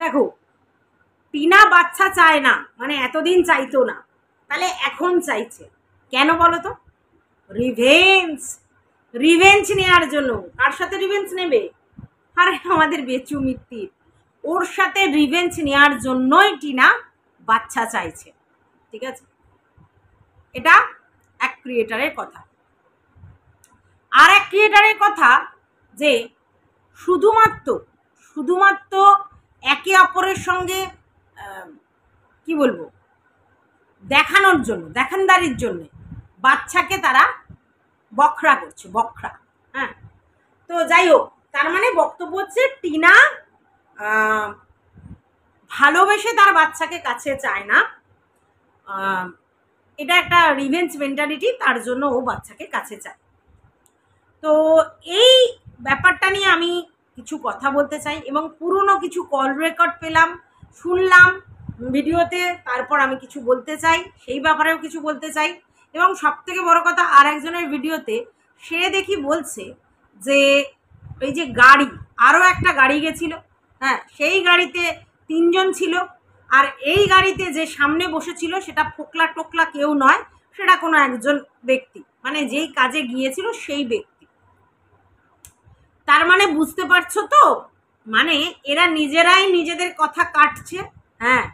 দেখো টিনা বাচ্চা চায় না, মানে এতদিন চাইতো না, তাহলে এখন চাইছে কেন বলো তো? রিভেঞ্জ, রিভেঞ্জ নেওয়ার জন্য। কার সাথে রিভেঞ্জ নেবে? আরে আমাদের বেচু মিত্তির, ওর সাথে রিভেঞ্জ নেওয়ার জন্যই টিনা বাচ্চা চাইছে। ঠিক আছে, এটা এক ক্রিয়েটারের কথা। আর এক ক্রিয়েটারের কথা যে শুধুমাত্র একে অপরের সঙ্গে কি বলবো, দেখানোর জন্য, দেখানদারির জন্য বাচ্চাকে তারা বখরা করছে, বখরা। হ্যাঁ, তো যাই হোক, তার মানে বক্তব্য হচ্ছে টিনা ভালোবেসে তার বাচ্চাকে কাছে চায় না, এটা একটা রিভেঞ্জ মেন্টালিটি, তার জন্য ও বাচ্চাকে কাছে চায়। তো এই ব্যাপারটা নিয়ে আমি কিছু কথা বলতে চাই, এবং পুরনো কিছু কল রেকর্ড পেলাম, শুনলাম ভিডিওতে, তারপর আমি কিছু বলতে চাই, সেই ব্যাপারেও কিছু বলতে চাই। এবং সবথেকে বড় কথা, আর একজনের ভিডিওতে সে দেখি বলছে যে ওই যে গাড়ি, আরও একটা গাড়ি গেছিল, হ্যাঁ, সেই গাড়িতে 3 জন ছিল, আর এই গাড়িতে যে সামনে বসেছিল সেটা ফোকলা টোকলা কেউ নয়, সেটা কোনো একজন ব্যক্তি, মানে যেই কাজে গিয়েছিল সেই ব্যক্তি। তার মানে বুঝতে পারছো তো, মানে এরা নিজেরাই নিজেদের কথা কাটছে। হ্যাঁ,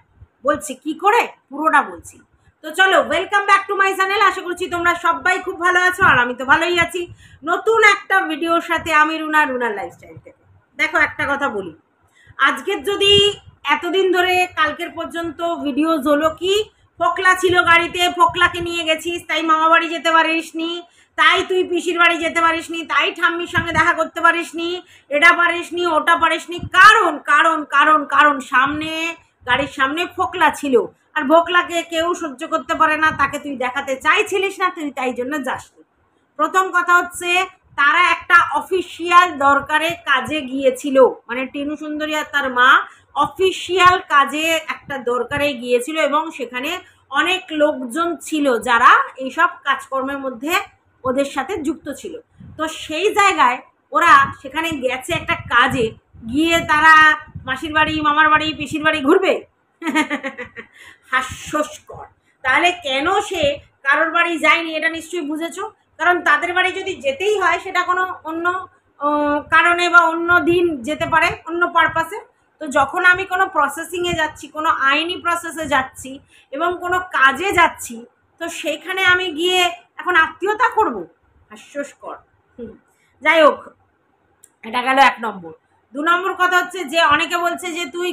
বলছি কি করে, পুরোটা বলছি। তো চলো, welcome back to my channel. আশা করছি তোমরা সবাই খুব ভালো আছো, আর আমি তো ভালোই আছি। নতুন একটা ভিডিওর সাথে আমি রুনার লাইফস্টাইল থেকে। দেখো, একটা কথা বলি, আজকের যদি এতদিন ধরে কালকের পর্যন্ত ভিডিওস হলো কি, ফোকলা ছিল গাড়িতে, ফোকলাকে নিয়ে গেছিস, তাই মামা বাড়ি যেতে পারিসনি, তাই তুই পিসির বাড়ি যেতে পারিসনি, তাই ঠাম্মির সঙ্গে দেখা করতে পারিসনি, এটা পারিসনি, ওটা পারিসনি। কারণ কারণ কারণ কারণ সামনে, গাড়ির সামনে ফোকলা ছিল, আর ফোকলাকে কেউ সহ্য করতে পারে না, তাকে তুই দেখাতে চাইছিলিস না, তুই তাই জন্য যাসনি। প্রথম কথা হচ্ছে, তারা একটা অফিসিয়াল দরকারে কাজে গিয়েছিল, মানে টিনু সুন্দরী আর তার মা অফিসিয়াল কাজে একটা দরকারে গিয়েছিল, এবং সেখানে অনেক লোকজন ছিল যারা এইসব কাজকর্মের মধ্যে ওদের সাথে যুক্ত ছিল। তো সেই জায়গায় ওরা সেখানে গেছে একটা কাজে, গিয়ে তারা মাসির বাড়ি, মামার বাড়ি, পিসির বাড়ি ঘুরবে? হাস্যস্কর। তাহলে কেন সে কারোর বাড়ি যায়নি, এটা নিশ্চয়ই বুঝেছো। কারণ তাদের বাড়ি যদি যেতেই হয়, সেটা কোনো অন্য কারণে বা অন্য দিন যেতে পারে, অন্য পারপাসে। তো যখন আমি কোনো প্রসেসিংয়ে যাচ্ছি, কোনো আইনি প্রসেসে যাচ্ছি এবং কোনো কাজে যাচ্ছি, তো সেইখানে আমি গিয়ে এখন আত্মীয়তা করব? হাস্যস্কর। যাই হোক, এটা গেল 1 নম্বর। 2 নম্বর কথা হচ্ছে যে অনেকে বলছে যে তুই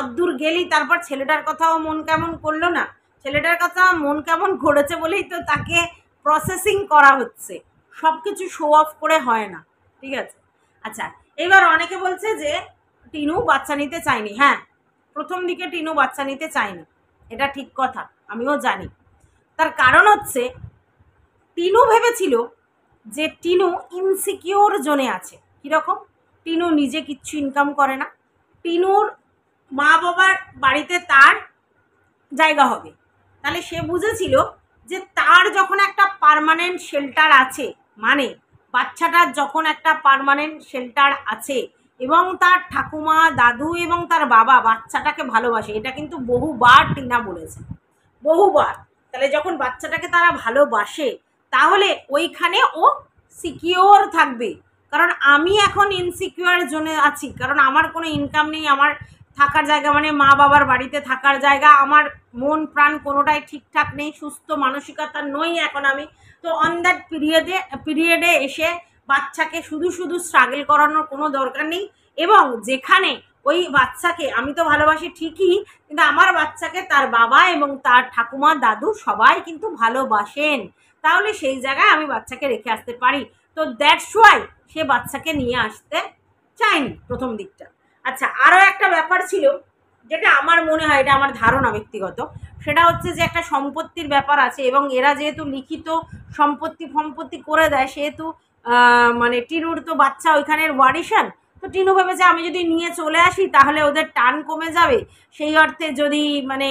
অদ্দূর গেলি, তারপর ছেলেটার কথাও মন কেমন করলো না। ছেলেটার কথা মন কেমন করেছে বলেই তো তাকে প্রসেসিং করা হচ্ছে, সব কিছু শো অফ করে হয় না। ঠিক আছে, আচ্ছা, এবার অনেকে বলছে যে টিনু বাচ্চা নিতে চায়নি। হ্যাঁ, প্রথম দিকে টিনু বাচ্চা নিতে চায়নি, এটা ঠিক কথা, আমিও জানি। তার কারণ হচ্ছে টিনু ভেবেছিল যে টিনু ইনসিকিওর জোনে আছে। কীরকম? টিনু নিজে কিচ্ছু ইনকাম করে না, টিনুর মা বাবার বাড়িতে তার জায়গা হবে, তাহলে সে বুঝেছিল যে তার যখন একটা পার্মানেন্ট শেল্টার আছে, মানে বাচ্চাটার যখন একটা পার্মানেন্ট শেল্টার আছে, এবং তার ঠাকুমা, দাদু এবং তার বাবা বাচ্চাটাকে ভালোবাসে, এটা কিন্তু বহুবার টিনা বলেছে, বহুবার। তাহলে যখন বাচ্চাটাকে তারা ভালোবাসে, তাহলে ওইখানে ও সিকিওর থাকবে। কারণ আমি এখন ইনসিকিওর জোনে আছি, কারণ আমার কোনো ইনকাম নেই, আমার থাকার জায়গা মানে মা বাবার বাড়িতে থাকার জায়গা, আমার মন প্রাণ কোনোটাই ঠিকঠাক নেই, সুস্থ মানসিকতা নই এখন আমি। তো অন দ্যাট পিরিয়ডে এসে বাচ্চাকে শুধু স্ট্রাগল করানোর কোনো দরকার নেই। এবং যেখানে ওই বাচ্চাকে আমি তো ভালোবাসি ঠিকই, কিন্তু আমার বাচ্চাকে তার বাবা এবং তার ঠাকুমা, দাদু সবাই কিন্তু ভালোবাসেন, তাহলে সেই জায়গায় আমি বাচ্চাকে রেখে আসতে পারি। তো দ্যাটস ওয়াই সে বাচ্চাকে নিয়ে আসতে চায়নি প্রথম দিকটা। আচ্ছা, আরও একটা ব্যাপার ছিল, যেটা আমার মনে হয়, এটা আমার ধারণা ব্যক্তিগত, সেটা হচ্ছে যে একটা সম্পত্তির ব্যাপার আছে, এবং এরা যেহেতু লিখিত সম্পত্তি করে দেয়, সেহেতু মানে টিনুর তো বাচ্চা ওইখানের ওয়ারিশান। তো টিনু ভেবেছে আমি যদি নিয়ে চলে আসি তাহলে ওদের টান কমে যাবে, সেই অর্থে যদি মানে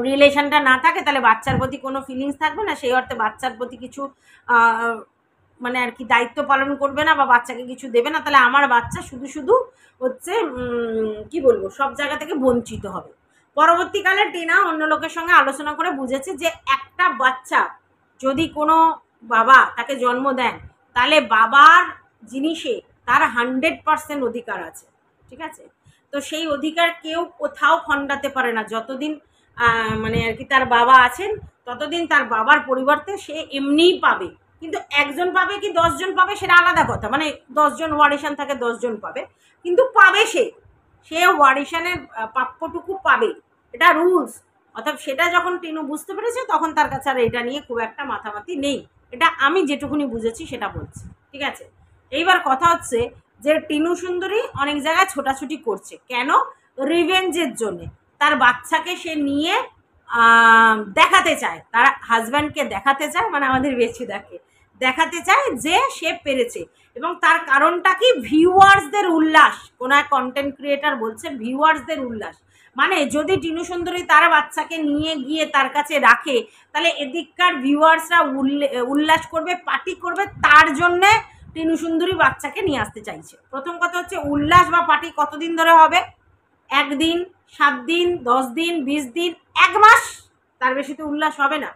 রিলেশনটা না থাকে তাহলে বাচ্চার প্রতি কোনো ফিলিংস থাকবে না, সেই অর্থে বাচ্চার প্রতি কিছু মানে আর কি দায়িত্ব পালন করবে না বা বাচ্চাকে কিছু দেবে না, তাহলে আমার বাচ্চা শুধু শুধু হচ্ছে কি বলবো সব জায়গা থেকে বঞ্চিত হবে। পরবর্তীকালে টিনা অন্য লোকের সঙ্গে আলোচনা করে বুঝেছে যে একটা বাচ্চা যদি কোনো বাবা তাকে জন্ম দেন, তাহলে বাবার জিনিসে তার 100% অধিকার আছে, ঠিক আছে? তো সেই অধিকার কেউ কোথাও খণ্ডাতে পারে না। যতদিন মানে আর কি তার বাবা আছেন, ততদিন তার বাবার পরিবর্তে সে এমনিই পাবে। কিন্তু একজন পাবে কি 10 জন পাবে সেটা আলাদা কথা, মানে 10 জন ওয়ারিশান থাকে 10 জন পাবে, কিন্তু পাবে সে ওয়ারিশানের প্রাপ্যটুকু পাবে, এটা রুলস। অর্থাৎ সেটা যখন টিনু বুঝতে পেরেছে তখন তার কাছে আর এটা নিয়ে খুব একটা মাথামাতি নেই। এটা আমি যেটুকুনি বুঝেছি সেটা বলছি, ঠিক আছে? এইবার কথা হচ্ছে যে টিনু সুন্দরী অনেক জায়গায় ছোটাছুটি করছে কেন? রিভেঞ্জের জন্যে। তার বাচ্চাকে সে নিয়ে দেখাতে চায়, তার হাজব্যান্ডকে দেখাতে চায়, মানে আমাদের বেচুদাকে দেখাতে চায় যে সে পেরেছে। এবং তার কারণটা কি? ভিউয়ার্সদের উল্লাস। কোনো এক কন্টেন্ট ক্রিয়েটার বলছে ভিউয়ার্সদের উল্লাস, মানে যদি টিনু সুন্দরী তার বাচ্চাকে নিয়ে গিয়ে তার কাছে রাখে, তাহলে এদিককার ভিউয়ার্সরা উল্লাস করবে, পার্টি করবে, তার জন্যে টিনু সুন্দরী বাচ্চাকে নিয়ে আসতে চাইছে। প্রথম কথা হচ্ছে উল্লাস বা পার্টি কতদিন ধরে হবে? 1 দিন, 7 দিন, 10 দিন, 20 দিন, 1 মাস, তার বেশি তো উল্লাস হবে না।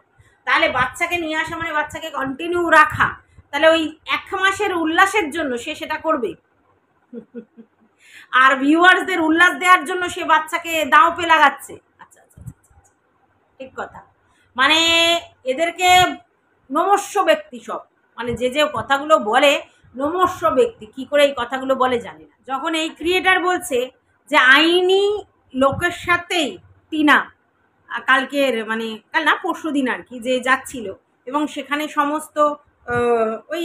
তাহলে বাচ্চাকে নিয়ে আসা মানে বাচ্চাকে কন্টিনিউ রাখা, তাহলে ওই 1 মাসের উল্লাসের জন্য সে সেটা করবে। আর ভিউয়ার্সদের উল্লাস দেওয়ার জন্য সে বাচ্চাকে দাও পে লাগাচ্ছে। আচ্ছা আচ্ছা আচ্ছা, ঠিক কথা। মানে এদেরকে নমস্য ব্যক্তি সব, মানে যে কথাগুলো বলে নমস্য ব্যক্তি, কি করে এই কথাগুলো বলে জানি না। যখন এই ক্রিয়েটার বলছে যে আইনি লোকের সাথেই টিনা কালকের মানে কাল না পরশু দিন আর কি যে যাচ্ছিল, এবং সেখানে সমস্ত ওই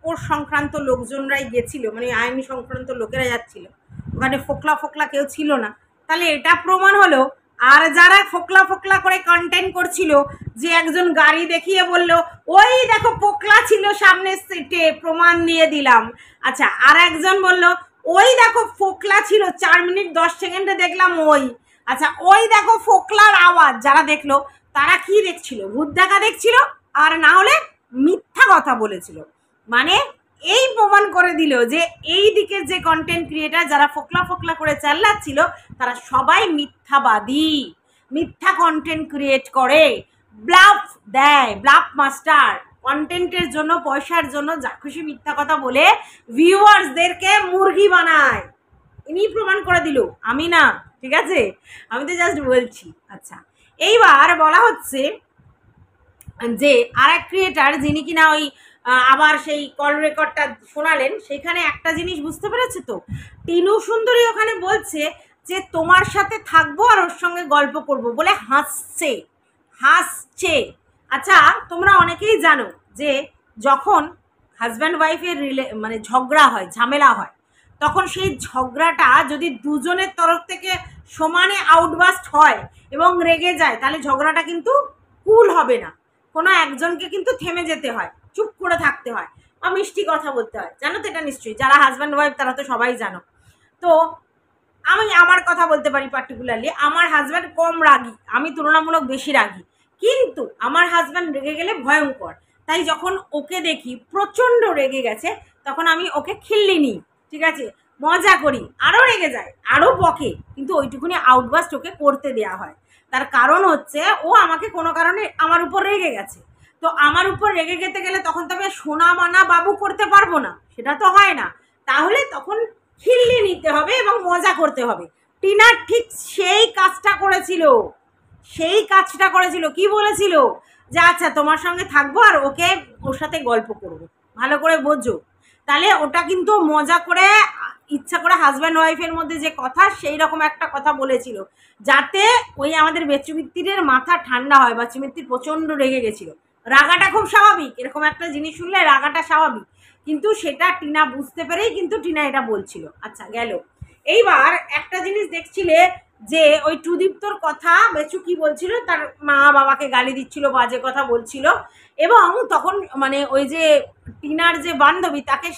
ওর সংক্রান্ত লোকজনরাই গেছিল, মানে আইনি সংক্রান্ত লোকেরা যাচ্ছিল, ওখানে ফোকলা ফোকলা কেউ ছিল না। তাহলে এটা প্রমাণ হলো। আর যারা ফোকলা ফোকলা করে কন্টেন্ট করছিল, যে একজন গাড়ি দেখিয়ে বলল ওই দেখো পোকলা ছিল সামনের সিটে, প্রমাণ দিয়ে দিলাম। আচ্ছা, আর একজন বলল ওই দেখো ফোকলা ছিল 4 মিনিট 10 সেকেন্ডে দেখলাম ওই। আচ্ছা, ওই দেখো ফোকলার আওয়াজ। যারা দেখলো তারা কি দেখছিল? ভূত দেখা দেখছিল, আর না হলে মিথ্যা কথা বলেছিল। মানে এই প্রমাণ করে দিল যে এই দিকের যে কন্টেন্ট ক্রিয়েটার যারা ফোকলা ফোকলা করে চাল্লাচ্ছিল, তারা সবাই মিথ্যাবাদী, মিথ্যা কন্টেন্ট ক্রিয়েট করে, ব্লাফ দেয়, ব্লাফ মাস্টার। কন্টেন্টের জন্য, পয়সার জন্য যা খুশি মিথ্যা কথা বলে ভিউয়ার্সদেরকে মুরগি বানায়। ইনি প্রমাণ করে দিল, আমি না, ঠিক আছে? আমি তো জাস্ট বলছি। আচ্ছা, এইবার বলা হচ্ছে যে আর এক ক্রিয়েটার যিনি কিনা ওই আবার সেই কল রেকর্ডটা শোনালেন, সেখানে একটা জিনিস বুঝতে পেরেছে তো, টিনু সুন্দরী ওখানে বলছে যে তোমার সাথে থাকবো আর ওর সঙ্গে গল্প করব বলে হাসছে হাসছে। আচ্ছা, তোমরা অনেকেই জানো যে যখন হাজব্যান্ড ওয়াইফের মানে ঝগড়া হয়, ঝামেলা হয়, তখন সেই ঝগড়াটা যদি দুজনের তরফ থেকে সমানে আউটবাস্ট হয় এবং রেগে যায়, তাহলে ঝগড়াটা কিন্তু কুল হবে না। কোনো একজনকে কিন্তু থেমে যেতে হয়, চুপ করে থাকতে হয়, বা মিষ্টি কথা বলতে হয়। জানো তো এটা নিশ্চয়ই, যারা হাজব্যান্ড ওয়াইফ তারা তো সবাই জানো। তো আমি আমার কথা বলতে পারি পার্টিকুলারলি, আমার হাজব্যান্ড কম রাগী, আমি তুলনামূলক বেশি রাগী, কিন্তু আমার হাজব্যান্ড রেগে গেলে ভয়ঙ্কর। তাই যখন ওকে দেখি প্রচণ্ড রেগে গেছে, তখন আমি ওকে খিল্লি নিই, ঠিক আছে, মজা করি, আরও রেগে যায়, আরও বকে, কিন্তু ওইটুকুনি আউটবাস্ট ওকে করতে দেওয়া হয়। তার কারণ হচ্ছে ও আমাকে কোনো কারণে আমার উপর রেগে গেছে, তো আমার উপর রেগে যেতে গেলে তখন তো আমি সোনা মানা বাবু করতে পারবো না, সেটা তো হয় না। তাহলে তখন খিল্লি নিতে হবে এবং মজা করতে হবে। টিনা ঠিক সেই কাজটা করেছিল, সেই কাজটা করেছিল। কি বলেছিল? যে আচ্ছা তোমার সঙ্গে থাকবো আর ওকে ওর সাথে গল্প করবো, ভালো করে বোঝো। তাহলে ওটা কিন্তু মজা করে, ইচ্ছা করে হাজব্যান্ড ওয়াইফের মধ্যে যে কথা, সেই রকম একটা কথা বলেছিল, যাতে ওই আমাদের বেচুমিত্তিরের মাথা ঠান্ডা হয়। বেচুমিত্তির প্রচণ্ড রেগে গেছিল, রাগাটা খুব স্বাভাবিক, এরকম একটা জিনিস শুনলে রাগাটা স্বাভাবিক, কিন্তু সেটা টিনা বুঝতে পেরেই কিন্তু টিনা এটা বলছিল। আচ্ছা, গেল। এইবার একটা জিনিস দেখছিলে যে ওই টুদীপ্তর কথা বেচু কি বলছিল, তার মা বাবাকে গালি দিচ্ছিল, বাজে কথা বলছিল, এবং তখন মানে ওই যে টিনার যে বান্ধবী তাকে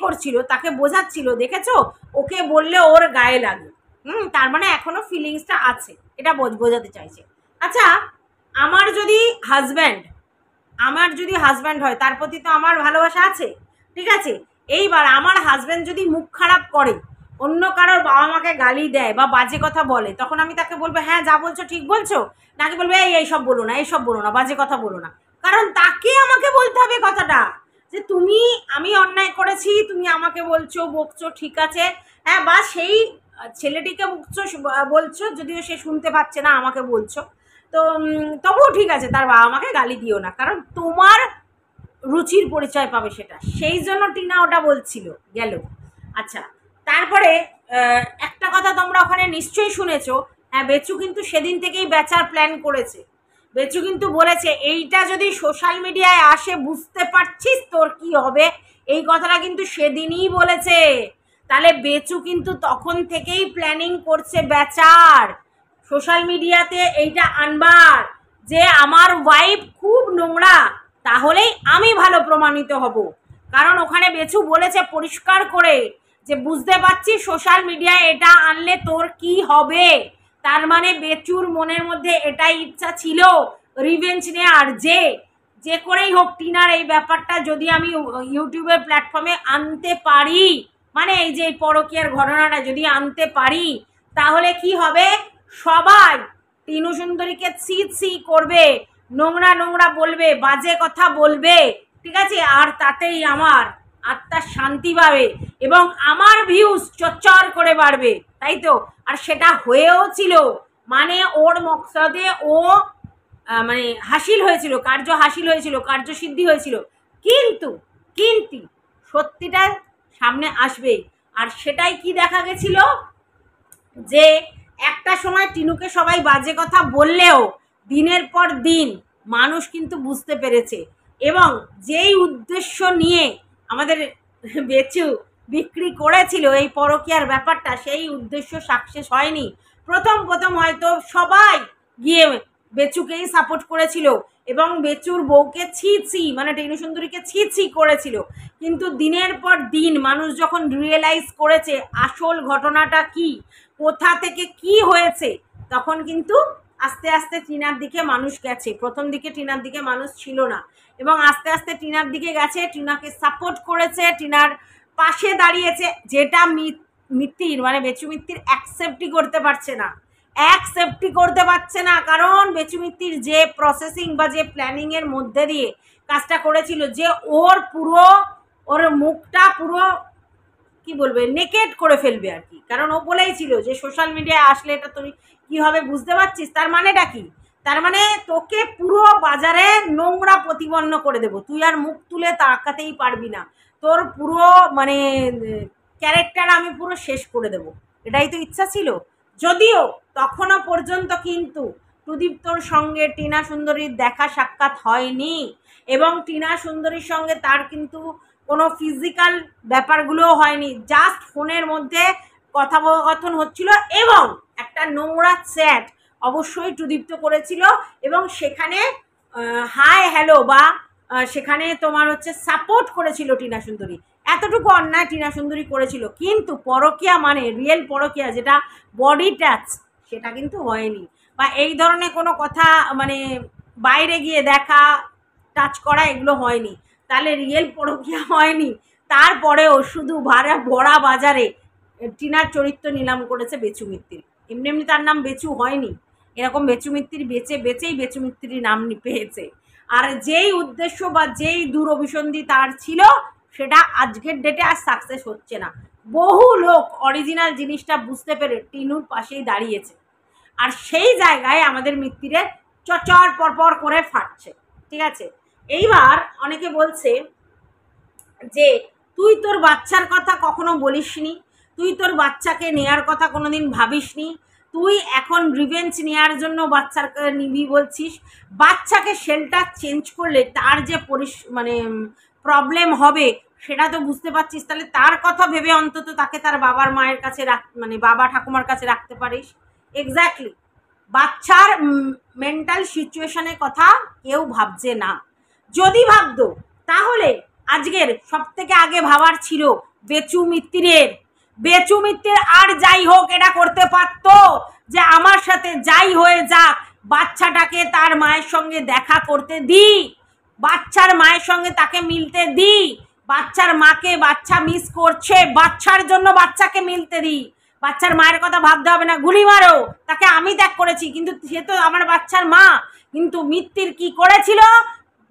করছিল, তাকে বোঝাচ্ছিল, দেখেছো ওকে বললে ওর গায়ে লাগে, তার মানে এখনো ফিলিংসটা আছে, এটা বোঝাতে চাইছে। আচ্ছা, আমার যদি হাজব্যান্ড আমার যদি হাজব্যান্ড হয় তার প্রতি তো আমার ভালোবাসা আছে, ঠিক আছে। এইবার আমার হাজব্যান্ড যদি মুখ খারাপ করে, অন্য কারোর বাবা মাকে গালি দেয় বা বাজে কথা বলে, তখন আমি তাকে বলবো হ্যাঁ যা বলছো ঠিক বলছো, নাকি বলবো এইসব বলো না, এইসব বলো না, বাজে কথা বলো না। কারণ তাকে আমাকে বলতে হবে কথাটা যে তুমি, আমি অন্যায় করেছি, তুমি আমাকে বলছো বকছো, ঠিক আছে, হ্যাঁ, বা সেই ছেলেটিকে বকছো বলছো, যদিও সে শুনতে পাচ্ছে না, আমাকে বলছো, তো তবুও ঠিক আছে, তার বাবা মাকে গালি দিও না, কারণ তোমার রুচির পরিচয় পাবে সেটা। সেই জন্য টিনা ওটা বলছিল গেল। আচ্ছা, তারপরে একটা কথা তোমরা ওখানে নিশ্চয়ই শুনেছো, হ্যাঁ, বেচু কিন্তু সেদিন থেকেই বেচার প্ল্যান করেছে। বেচু কিন্তু বলেছে এইটা যদি সোশ্যাল মিডিয়ায় আসে বুঝতে পারছিস তোর কি হবে, এই কথাটা কিন্তু সেদিনই বলেছে। তাহলে বেচু কিন্তু তখন থেকেই প্ল্যানিং করছে বেচার, সোশ্যাল মিডিয়াতে এইটা আনবার, যে আমার ওয়াইফ খুব নোংরা, তাহলেই আমি ভালো প্রমাণিত হব। কারণ ওখানে বেচু বলেছে পরিষ্কার করে যে বুঝতে পারছি সোশ্যাল মিডিয়ায় এটা আনলে তোর কি হবে। তার মানে বেচুর মনের মধ্যে এটাই ইচ্ছা ছিল রিভেঞ্জ নেওয়ার, যে করেই হোক টিনার এই ব্যাপারটা যদি আমি ইউটিউবের প্ল্যাটফর্মে আনতে পারি, মানে এই যে পরকীয়ার ঘটনাটা যদি আনতে পারি, তাহলে কি হবে, সবাই টিনু সুন্দরীকে ছি ছি করবে, নোংরা নোংরা বলবে, বাজে কথা বলবে, ঠিক আছে, আর তাতেই আমার আত্মার শান্তি পাবে এবং আমার ভিউজ চচ্চর করে বাড়বে, তাই তো। আর সেটা হয়েও ছিল, মানে ওর মকসদে ও মানে হাসিল হয়েছিল, কার্য হাসিল হয়েছিল, কার্যসিদ্ধি হয়েছিল। কিন্তু কিন্তু সত্যিটা সামনে আসবে, আর সেটাই কি দেখা গেছিল, যে একটা সময় টিনুকে সবাই বাজে কথা বললেও দিনের পর দিন মানুষ কিন্তু বুঝতে পেরেছে, এবং যেই উদ্দেশ্য নিয়ে আমাদের বেচু বিক্রি করেছিল এই পরকীয়ার ব্যাপারটা, সেই উদ্দেশ্য সাকসেস হয়নি। প্রথম প্রথম হয়তো সবাই গিয়ে বেচুকেই সাপোর্ট করেছিল এবং বেচুর বউকে ছি ছি, মানে টিনু সুন্দরীকে ছি ছি করেছিল। কিন্তু দিনের পর দিন মানুষ যখন রিয়েলাইজ করেছে আসল ঘটনাটা কি, কোথা থেকে কি হয়েছে, তখন কিন্তু আস্তে আস্তে টিনার দিকে মানুষ গেছে। প্রথম দিকে টিনার দিকে মানুষ ছিল না, এবং আস্তে আস্তে টিনার দিকে গেছে, টিনাকে সাপোর্ট করেছে, টিনার পাশে দাঁড়িয়েছে, যেটা মিত্তির মানে বেচু মিত্তির অ্যাকসেপ্টই করতে পারছে না, অ্যাকসেপ্টই করতে পারছে না। কারণ বেচু মিত্তির যে প্রসেসিং বা যে প্ল্যানিংয়ের মধ্যে দিয়ে কাজটা করেছিল, যে ওর মুখটা পুরো কি বলবে নেকেট করে ফেলবে আর কি। কারণ ও বলেই ছিল যে সোশ্যাল মিডিয়ায় আসলে এটা তুই কি হবে বুঝতে পারছিস, তার মানেটা কি, তার মানে তোকে পুরো বাজারে নোংরা প্রতিপন্ন করে দেবো, তুই আর মুখ তুলে তাকাতেই পারবি না, তোর পুরো মানে ক্যারেক্টার আমি পুরো শেষ করে দেবো, এটাই তো ইচ্ছা ছিল। যদিও তখনও পর্যন্ত কিন্তু সুদীপ্তর সঙ্গে টিনা সুন্দরীর দেখা সাক্ষাৎ হয়নি, এবং টিনা সুন্দরীর সঙ্গে তার কিন্তু কোনো ফিজিক্যাল ব্যাপারগুলোও হয়নি, জাস্ট ফোনের মধ্যে কথোপকথন হচ্ছিল, এবং একটা নোংরা চ্যাট অবশ্যই সুদীপ্ত করেছিল, এবং সেখানে হাই হ্যালো বা সেখানে তোমার হচ্ছে সাপোর্ট করেছিল টিনা সুন্দরী, এতটুকু অন্যায় টিনা সুন্দরী করেছিল। কিন্তু পরকীয়া মানে রিয়েল পরকীয়া, যেটা বডি টাচ, সেটা কিন্তু হয়নি, বা এই ধরনের কোনো কথা মানে বাইরে গিয়ে দেখা, টাচ করা, এগুলো হয়নি। তাহলে রিয়েল পরকীয়া হয়নি, তারপরেও শুধু ভরা বাজারে টিনার চরিত্র নিলাম করেছে বেচু মিত্তির। এমনি এমনি তার নাম বেচু হয়নি, এরকম বেচু মিত্তির বেচেই বেচু মিত্তির নাম পেয়েছে। আর যেই উদ্দেশ্য বা যেই দূরভিসন্ধি তার ছিল, সেটা আজকের ডেটে আর সাকসেস হচ্ছে না। বহু লোক অরিজিনাল জিনিসটা বুঝতে পেরে টিনুর পাশেই দাঁড়িয়েছে, আর সেই জায়গায় আমাদের মিত্তিরের চচর পরপর করে ফাটছে, ঠিক আছে। এইবার অনেকে বলছে যে তুই তোর বাচ্চার কথা কখনো বলিসনি, তুই তোর বাচ্চাকে নেয়ার কথা কোনোদিন ভাবিসনি, তুই এখন রিভেঞ্জ নেওয়ার জন্য বাচ্চাকে নিবি বলছিস, বাচ্চাকে শেল্টার চেঞ্জ করলে তার যে মানে প্রবলেম হবে সেটা তো বুঝতে পারছিস, তাহলে তার কথা ভেবে অন্তত তাকে তার বাবার মায়ের কাছে মানে বাবা ঠাকুমার কাছে রাখতে পারিস। এক্স্যাক্টলি, বাচ্চার মেন্টাল সিচুয়েশনের কথা কেউ ভাবছে না। যদি ভাবতো তাহলে আজকের সব থেকে আগে ভাবার ছিল বেচু মিত্তিরের। বেচু মিত্তির আর যাই হোক এটা করতে পারতো যে আমার সাথে যাই হয়ে যাক বাচ্চাটাকে তার মায়ের সঙ্গে দেখা করতে দিই, বাচ্চার মায়ের সঙ্গে তাকে মিলতে দিই, বাচ্চার মাকে বাচ্চা মিস করছে, বাচ্চার জন্য বাচ্চাকে মিলতে দিই। বাচ্চার মায়ের কথা ভাবতে হবে না, গুলি মারো, তাকে আমি ত্যাগ করেছি, কিন্তু সে তো আমার বাচ্চার মা। কিন্তু মিত্তির কি করেছিল,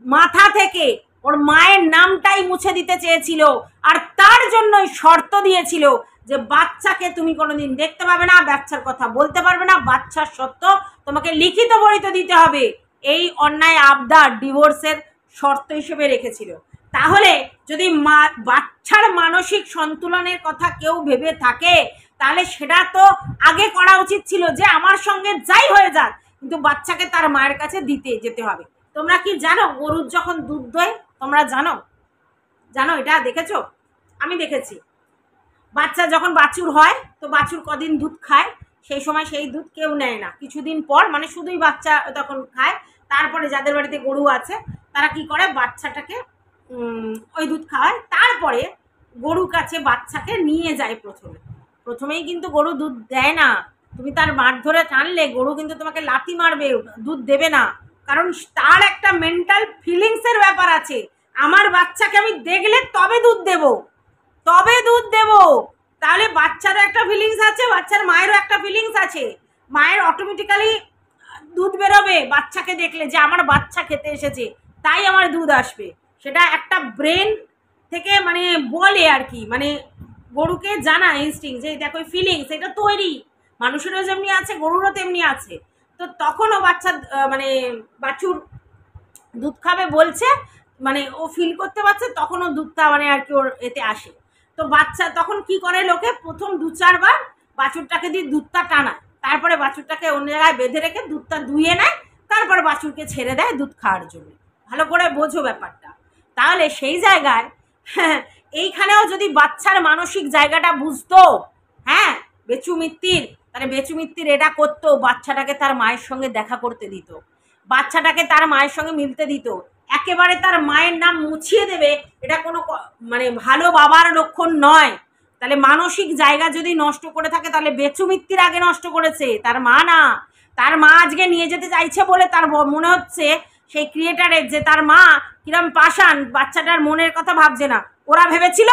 মাথা থেকে ওর মায়ের নামটাই মুছে দিতে চেয়েছিল, আর তার জন্যই শর্ত দিয়েছিল যে বাচ্চাকে তুমি কোনোদিন দেখতে পাবে না, বাচ্চার কথা বলতে পারবে না, বাচ্চার সত্য তোমাকে লিখিত বলিত দিতে হবে। এই অন্যায় আবদার ডিভোর্সের শর্ত হিসেবে রেখেছিল। তাহলে যদি বাচ্চার মানসিক সন্তুলনের কথা কেউ ভেবে থাকে, তাহলে সেটা তো আগে করা উচিত ছিল যে আমার সঙ্গে যাই হয়ে যাক, কিন্তু বাচ্চাকে তার মায়ের কাছে দিতে যেতে হবে। তোমরা কি জানো গরুর যখন দুধ দোয়, তোমরা জানো এটা দেখেছো? আমি দেখেছি। বাচ্চা যখন বাছুর হয়, তো বাছুর কদিন দুধ খায়, সেই সময় সেই দুধ কেউ নেয় না, কিছুদিন পর মানে শুধুই বাচ্চা তখন খায়। তারপরে যাদের বাড়িতে গরু আছে তারা কি করে, বাচ্চাটাকে ওই দুধ খাওয়ায়। তারপরে গরুর কাছে বাচ্চাকে নিয়ে যায়। প্রথমেই কিন্তু গরু দুধ দেয় না। তুমি তার মাঠ ধরে টানলে গরু কিন্তু তোমাকে লাথি মারবে, দুধ দেবে না। কারণ তার একটা মেন্টাল ফিলিংসের ব্যাপার আছে, আমার বাচ্চাকে আমি দেখলে তবে দুধ দেব। তাহলে বাচ্চারও একটা ফিলিংস আছে, বাচ্চার মায়েরও একটা ফিলিংস আছে। মায়ের অটোমেটিক্যালি দুধ বেরোবে বাচ্চাকে দেখলে, যে আমার বাচ্চা খেতে এসেছে, তাই আমার দুধ আসবে। সেটা একটা ব্রেন থেকে মানে বলে আর কি, মানে গরুকে জানা ইনস্টিং, যে দেখো ফিলিংস এটা তৈরি, মানুষেরও যেমনি আছে গরুরও তেমনি আছে। তো তখনও বাচ্চা মানে বাছুর দুধ খাবে বলছে, মানে ও ফিল করতে পারছে, তখনও দুধটা মানে আর কি ওর এতে আসে। তো বাচ্চা তখন কি করে, লোকে প্রথম 2-4 বার বাছুরটাকে দিয়ে দুধটা টানায়, তারপরে বাছুরটাকে অন্য জায়গায় বেঁধে রেখে দুধটা ধুয়ে নেয়, তারপরে বাছুরকে ছেড়ে দেয় দুধ খাওয়ার জন্য। ভালো করে বোঝো ব্যাপারটা। তাহলে সেই জায়গায় এইখানেও যদি বাচ্চার মানসিক জায়গাটা বুঝতো, হ্যাঁ, বেচু মিত্তির, তাহলে বেচু মিত্তির এটা করতো, বাচ্চাটাকে তার মায়ের সঙ্গে দেখা করতে দিত, বাচ্চাটাকে তার মায়ের সঙ্গে মিলতে দিত। একেবারে তার মায়ের নাম মুছিয়ে দেবে, এটা কোনো মানে ভালো বাবার লক্ষণ নয়। তাহলে মানসিক জায়গা যদি নষ্ট করে থাকে, তাহলে বেচু মিত্তির আগে নষ্ট করেছে, তার মা না। তার মা আজকে নিয়ে যেতে চাইছে বলে তার মনে হচ্ছে সেই ক্রিয়েটারের, যে তার মা কিরম পাষাণ, বাচ্চাটার মনের কথা ভাবছে না। ওরা ভেবেছিল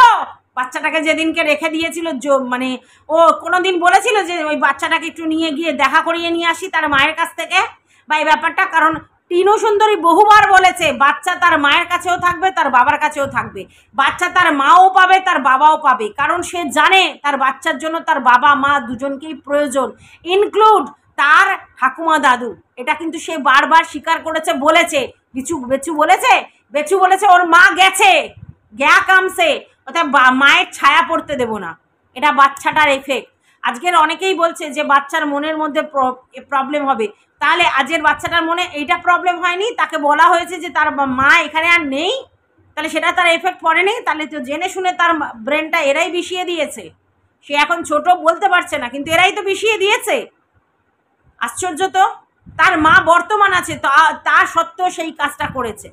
বাচ্চাটাকে যেদিনকে রেখে দিয়েছিল, মানে ও কোনোদিন বলেছিল যে ওই বাচ্চাটাকে একটু নিয়ে গিয়ে দেখা করিয়ে নিয়ে আসি তার মায়ের কাছ থেকে, বা এই ব্যাপারটা? কারণ টিনু সুন্দরী বহুবার বলেছে বাচ্চা তার মায়ের কাছেও থাকবে, তার বাবার কাছেও থাকবে, বাচ্চা তার মাও পাবে, তার বাবাও পাবে। কারণ সে জানে তার বাচ্চার জন্য তার বাবা মা দুজনকেই প্রয়োজন, ইনক্লুড তার ঠাকুমা দাদু। এটা কিন্তু সে বারবার স্বীকার করেছে, বলেছে। বেচু বলেছে ওর মা গেছে, গ্যা কামছে, অর্থাৎ মায়ের ছায়া পড়তে দেব না। এটা বাচ্চাটার এফেক্ট। আজকের অনেকেই বলছে যে বাচ্চার মনের মধ্যে প্রবলেম হবে। তাহলে আজকের বাচ্চাটার মনে এইটা প্রবলেম হয়নি, তাকে বলা হয়েছে যে তার মা এখানে আর নেই, তাহলে সেটা তার এফেক্ট পড়েনি। তাহলে তো জেনে শুনে তার ব্রেনটা এরাই বিষিয়ে দিয়েছে। সে এখন ছোট বলতে পারছে না, কিন্তু এরাই তো বিষিয়ে দিয়েছে। আশ্চর্য তো। তার মা বর্তমান আছে, তা সত্ত্বেও সেই কাজটা করেছে,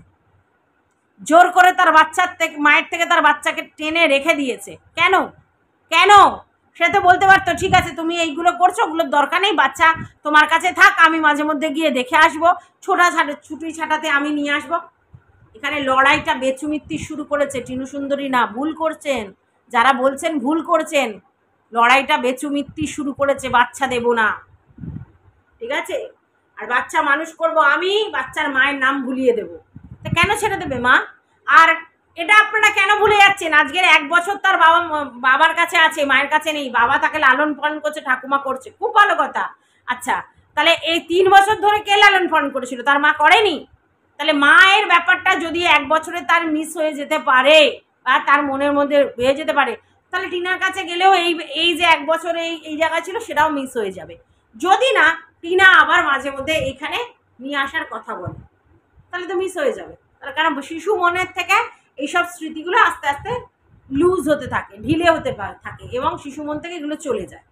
জোর করে তার বাচ্চার থেকে, মায়ের থেকে তার বাচ্চাকে টেনে রেখে দিয়েছে। কেন? সে তো বলতে পারতো ঠিক আছে তুমি এইগুলো করছো, ওগুলোর দরকার নেই, বাচ্চা তোমার কাছে থাক, আমি মাঝে মধ্যে গিয়ে দেখে আসবো, ছুটি ছাটাতে আমি নিয়ে আসবো। এখানে লড়াইটা বেচু মিত্তির শুরু করেছে, টিনু সুন্দরী না। ভুল করছেন যারা বলছেন, ভুল করছেন। লড়াইটা বেচু মিত্তির শুরু করেছে, বাচ্চা দেব না, ঠিক আছে, আর বাচ্চা মানুষ করব আমি, বাচ্চার মায়ের নাম ভুলিয়ে দেব। তা কেন ছেড়ে দেবে মা? আর এটা আপনারা কেন ভুলে যাচ্ছেন? আজকের 1 বছর তার বাবার কাছে আছে, মায়ের কাছে নেই। বাবা তাকে লালন পালন করছে, ঠাকুমা করছে, খুব ভালো কথা। আচ্ছা, তাহলে এই 3 বছর ধরে কে লালন পালন করেছিল? তার মা করেনি? তাহলে মায়ের ব্যাপারটা যদি 1 বছরে তার মিস হয়ে যেতে পারে, বা তার মনের মধ্যে হয়ে যেতে পারে, তাহলে টিনার কাছে গেলেও এই যে 1 বছর এই জায়গায় ছিল, সেটাও মিস হয়ে যাবে। যদি না টিনা আবার মাঝে মধ্যে এখানে নিয়ে আসার কথা বলে, তাহলে তো মিস হয়ে যাবে। তার কারণ শিশু মনের থেকে এইসব স্মৃতিগুলো আস্তে আস্তে লুজ হতে থাকে, ঢিলে হতে থাকে, এবং শিশু মন থেকে এগুলো চলে যায়।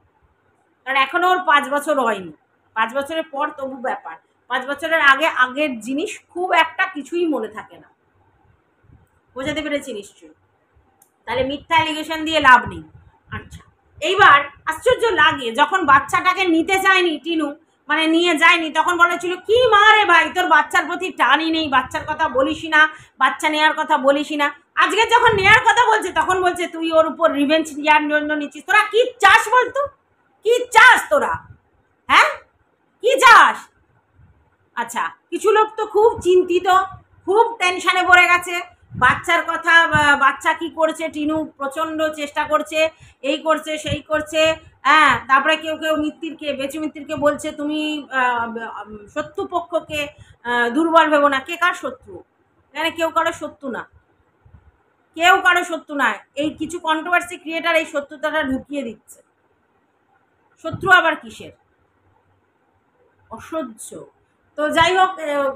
কারণ এখনো ওর 5 বছর হয়নি। 5 বছরের পর তবু ব্যাপার, 5 বছরের আগের জিনিস খুব একটা কিছুই মনে থাকে না। বোঝাতে পেরেছি নিশ্চয়ই? তাহলে মিথ্যা অ্যালিগেশন দিয়ে লাভ নেই। আচ্ছা, এইবার আশ্চর্য লাগে, যখন বাচ্চাটাকে নিতে চায়নি টিনু, মানে নিয়ে যায়নি, তখন বলেছিল কি মা রে ভাই তোর বাচ্চার প্রতি টানই নেই, বাচ্চার কথা বলিসই না, বাচ্চা নেওয়ার কথা বলিসই না। আজকে যখন নেওয়ার কথা বলছে তখন বলছে তুই ওর উপর রিভেঞ্জ নেওয়ার জন্য নিচ্ছিস। তোরা কি চাস বলতো, কি চাস তোরা, হ্যাঁ কি চাস? আচ্ছা, কিছু লোক তো খুব চিন্তিত, খুব টেনশনে পড়ে গেছে বাচ্চার কথা, বাচ্চা কি করছে, টিনু প্রচণ্ড চেষ্টা করছে, এই করছে সেই করছে, হ্যাঁ। তারপরে কেউ কেউ মিত্তিরকে, বেচু মিত্তিরকে বলছে তুমি শত্রুপক্ষকে দুর্বল ভেবো না। কে কার শত্রু? এখানে কেউ কারো শত্রু না, কেউ কারো শত্রু না। এই কিছু কন্ট্রোভার্সি ক্রিয়েটার এই শত্রুতাটা ঢুকিয়ে দিচ্ছে। শত্রু আবার কিসের? অসহ্য। তো যাই হোক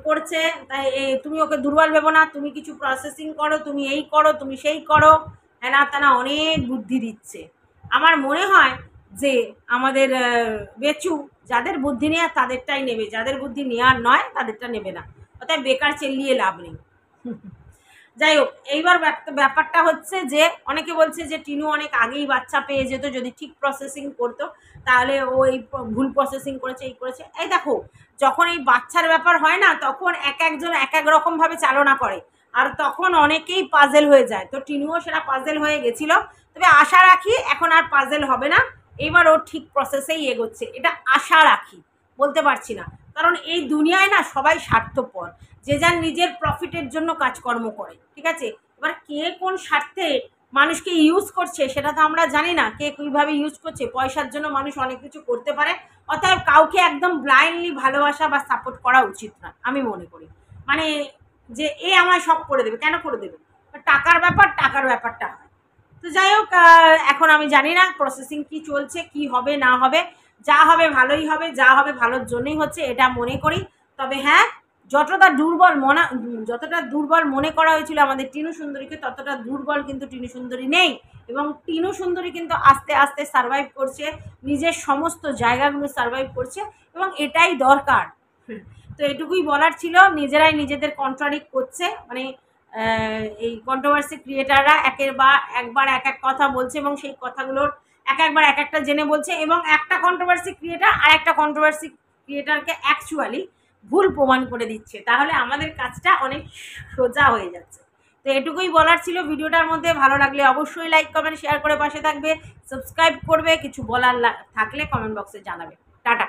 করছে, তাই তুমি ওকে দুর্বল ভেবো না, তুমি কিছু প্রসেসিং করো, তুমি এই করো, তুমি সেই করো, হ্যানা তানা অনেক বুদ্ধি দিচ্ছে। আমার মনে হয় যে আমাদের বেচু যাদের বুদ্ধি নেওয়ার তাদেরটাই নেবে, যাদের বুদ্ধি নেওয়ার নয় তাদেরটা নেবে না। অর্থাৎ বেকার চেল্লিয়ে লাভ নেই। যাই হোক, এইবার ব্যাপারটা হচ্ছে যে অনেকে বলছে যে টিনু অনেক আগেই বাচ্চা পেয়ে যেত যদি ঠিক প্রসেসিং করতো, তাহলে ও এই ভুল প্রসেসিং করেছে, এই করেছে। এই দেখো, যখন এই বাচ্চার ব্যাপার হয় না তখন এক একজন এক এক রকমভাবে চালনা করে, আর তখন অনেকেই পাজেল হয়ে যায়। তো টিনুও সেটা পাজেল হয়ে গেছিল, তবে আশা রাখি এখন আর পাজেল হবে না, এবার ও ঠিক প্রসেসেই এগোচ্ছে, এটা আশা রাখি। বলতে পারছি না, কারণ এই দুনিয়ায় না সবাই স্বার্থপর, যে যার নিজের প্রফিটের জন্য কাজকর্ম করে, ঠিক আছে। এবার কে কোন স্বার্থে মানুষকে ইউজ করছে সেটা তো আমরা জানি না, কে কীভাবে ইউজ করছে। পয়সার জন্য মানুষ অনেক কিছু করতে পারে, অতএব কাউকে একদম ব্লাইন্ডলি ভালোবাসা বা সাপোর্ট করা উচিত না আমি মনে করি। মানে যে এ আমায় সব করে দেবে, কেন করে দেবে? টাকার ব্যাপার, টাকার ব্যাপারটা হয়। তো যাই হোক, এখন আমি জানি না প্রসেসিং কি চলছে, কি হবে না হবে, যা হবে ভালোই হবে, যা হবে ভালোর জন্যই হচ্ছে এটা মনে করি। তবে হ্যাঁ, যতটা দুর্বল মনে করা হয়েছিল আমাদের টিনু সুন্দরীকে, ততটা দুর্বল কিন্তু টিনু সুন্দরী নেই, এবং টিনু সুন্দরী কিন্তু আস্তে আস্তে সারভাইভ করছে, নিজের সমস্ত জায়গাগুলো সারভাইভ করছে, এবং এটাই দরকার। তো এটুকুই বলার ছিল। নিজেরাই নিজেদের কন্ট্রাডিক্ট করছে, মানে এই কন্ট্রোভার্সি ক্রিয়েটাররা একবার এক এক কথা বলছে, এবং সেই কথাগুলোর একবার এক একটা জেনে বলছে, এবং একটা কন্ট্রোভার্সি ক্রিয়েটার আর একটা কন্ট্রোভার্সি ক্রিয়েটারকে অ্যাকচুয়ালি ভুল প্রমাণ করে দিচ্ছে, তাহলে আমাদের কাজটা অনেক সোজা হয়ে যাচ্ছে। তো এটুকুই বলার ছিল। ভিডিওটার মধ্যে ভালো লাগলে অবশ্যই লাইক কমেন্ট শেয়ার করে পাশে থাকবে, সাবস্ক্রাইব করবে, কিছু বলার থাকলে কমেন্ট বক্সে জানাবে। টাটা।